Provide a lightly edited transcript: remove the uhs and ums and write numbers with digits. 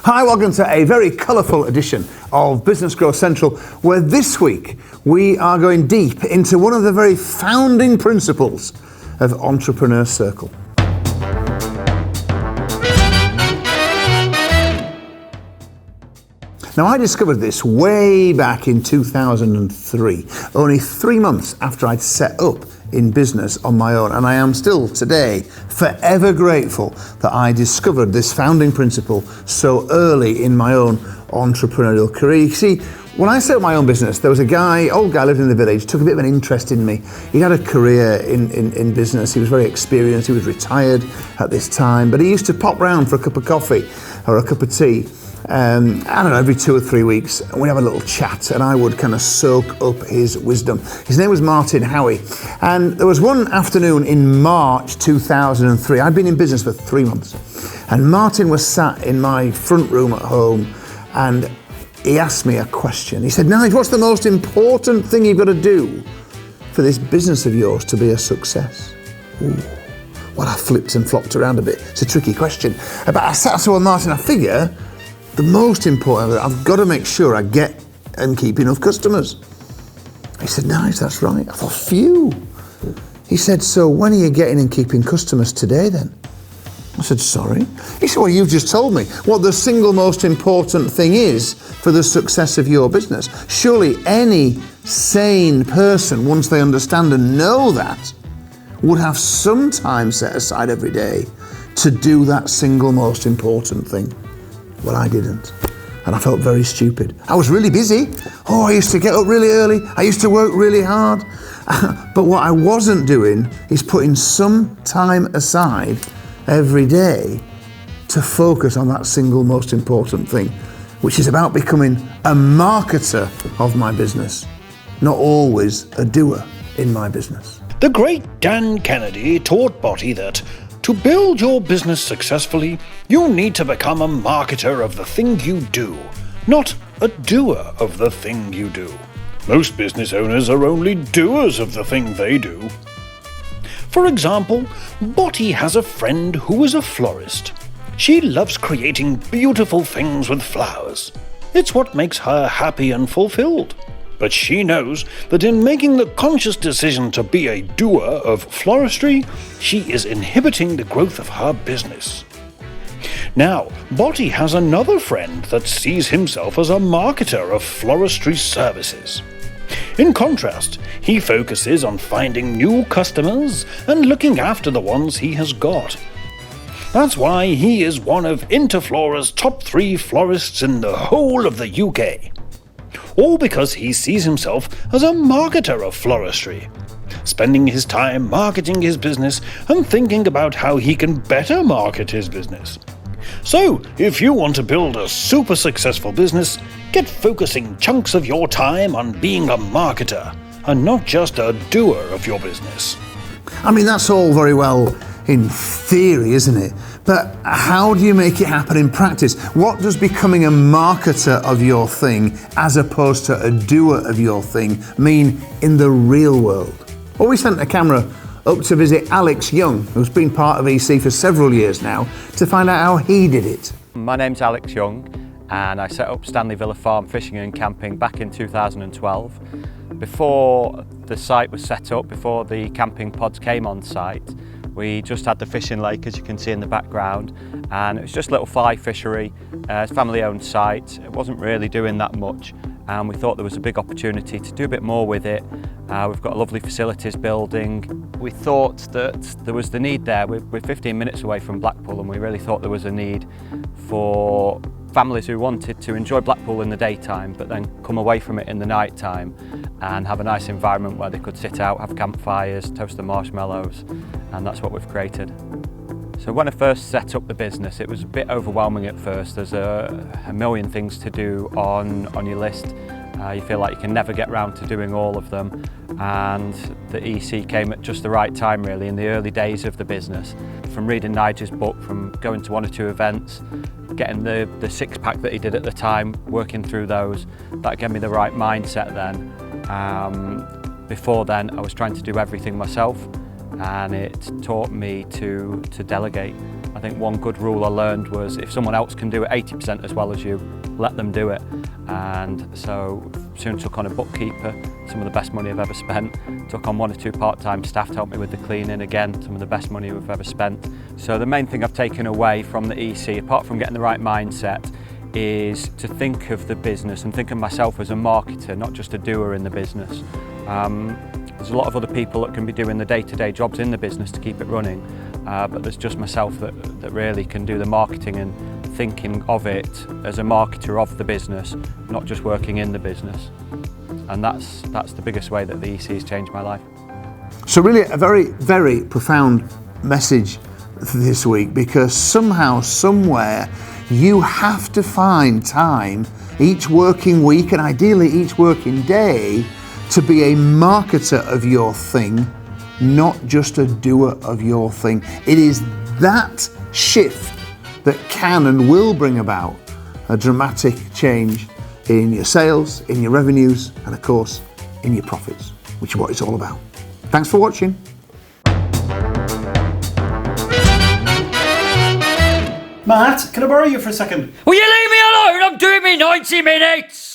Hi, welcome to a very colourful edition of Business Growth Central, where this week we are going deep into one of the very founding principles of Entrepreneur Circle. Now, I discovered this way back in 2003, only 3 months after I'd set up in business on my own, and I am still today forever grateful that I discovered this founding principle so early in my own entrepreneurial career. You see, when I set up my own business, there was old guy lived in the village, took a bit of an interest in me. He had a career in business, he was very experienced, he was retired at this time, but he used to pop round for a cup of coffee or a cup of tea. I don't know, every 2 or 3 weeks, and we'd have a little chat, and I would kind of soak up his wisdom. His name was Martin Howie, and there was one afternoon in March 2003. I'd been in business for 3 months, and Martin was sat in my front room at home, and he asked me a question. He said, "Nigel, what's the most important thing you've got to do for this business of yours to be a success?" Ooh. Well, I flipped and flopped around a bit. It's a tricky question. But I said, well, Martin, I figure the most important, I've got to make sure I get and keep enough customers. He said, "Nice, that's right." I thought, phew. He said, "So when are you getting and keeping customers today then?" I said, "Sorry." He said, "Well, you've just told me what the single most important thing is for the success of your business. Surely any sane person, once they understand and know that, would have some time set aside every day to do that single most important thing." Well, I didn't, and I felt very stupid. I was really busy. I used to get up really early. I used to work really hard. But what I wasn't doing is putting some time aside every day to focus on that single most important thing, which is about becoming a marketer of my business, not always a doer in my business. The great Dan Kennedy taught Botti that to build your business successfully, you need to become a marketer of the thing you do, not a doer of the thing you do. Most business owners are only doers of the thing they do. For example, Botti has a friend who is a florist. She loves creating beautiful things with flowers. It's what makes her happy and fulfilled. But she knows that in making the conscious decision to be a doer of floristry, she is inhibiting the growth of her business. Now, Botti has another friend that sees himself as a marketer of floristry services. In contrast, he focuses on finding new customers and looking after the ones he has got. That's why he is one of Interflora's top 3 florists in the whole of the UK. All because he sees himself as a marketer of floristry, spending his time marketing his business and thinking about how he can better market his business. So, if you want to build a super successful business, get focusing chunks of your time on being a marketer and not just a doer of your business. I mean, that's all very well in theory, isn't it? But how do you make it happen in practice? What does becoming a marketer of your thing, as opposed to a doer of your thing, mean in the real world? Well, we sent a camera up to visit Alex Young, who's been part of EC for several years now, to find out how he did it. My name's Alex Young, and I set up Stanley Villa Farm Fishing and Camping back in 2012. Before the site was set up, before the camping pods came on site, we just had the fishing lake, as you can see in the background, and it was just a little fly fishery. It's a family-owned site. It wasn't really doing that much, and we thought there was a big opportunity to do a bit more with it. We've got a lovely facilities building. We thought that there was the need there. We're 15 minutes away from Blackpool, and we really thought there was a need for families who wanted to enjoy Blackpool in the daytime but then come away from it in the night time and have a nice environment where they could sit out, have campfires, toast the marshmallows, and that's what we've created. So when I first set up the business, it was a bit overwhelming at first. There's a million things to do on your list. You feel like you can never get round to doing all of them, and the EC came at just the right time really, in the early days of the business. From reading Nigel's book, from going to 1 or 2 events, getting the 6-pack that he did at the time, working through those, that gave me the right mindset then. Before then I was trying to do everything myself, and it taught me to delegate. I think one good rule I learned was if someone else can do it 80% as well as you, let them do it. And so soon took on a bookkeeper, some of the best money I've ever spent. Took on 1 or 2 part-time staff to help me with the cleaning, again, some of the best money we've ever spent. So the main thing I've taken away from the EC, apart from getting the right mindset, is to think of the business and think of myself as a marketer, not just a doer in the business. There's a lot of other people that can be doing the day-to-day jobs in the business to keep it running, but there's just myself that really can do the marketing and thinking of it as a marketer of the business, not just working in the business. And that's the biggest way that the EC has changed my life. So really a very, very profound message this week, because somehow, somewhere, you have to find time each working week and ideally each working day to be a marketer of your thing, not just a doer of your thing. It is that shift that can and will bring about a dramatic change in your sales, in your revenues, and of course, in your profits, which is what it's all about. Thanks for watching. Matt, can I borrow you for a second? Will you leave me alone? I'm doing me 90 minutes!